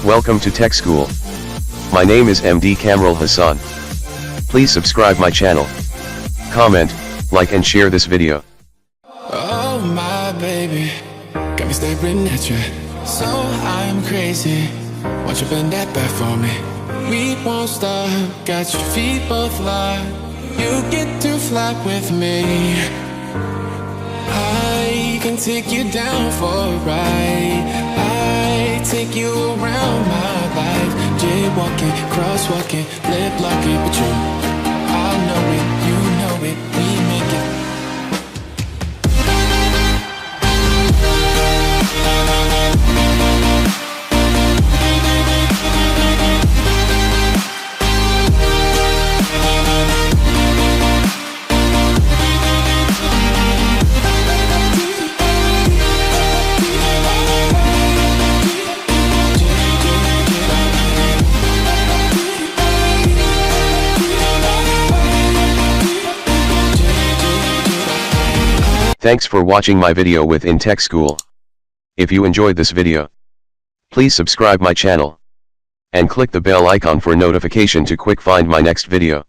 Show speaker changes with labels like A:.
A: Welcome to Tech School. My name is MD Kamral Hassan. Please subscribe my channel. Comment, like and share this video.
B: Oh my baby, got me staring at you. So I'm crazy. Won't you bend that back for me? We won't stop. Got your feet both locked. You get to fly with me. I can take you down for a ride. I take you around my life. Jaywalking, crosswalking, lip locking, but you, I know it, you know it, we make it.
A: Thanks for watching my video within Tech School. If you enjoyed this video, please subscribe my channel and click the bell icon for notification to quick find my next video.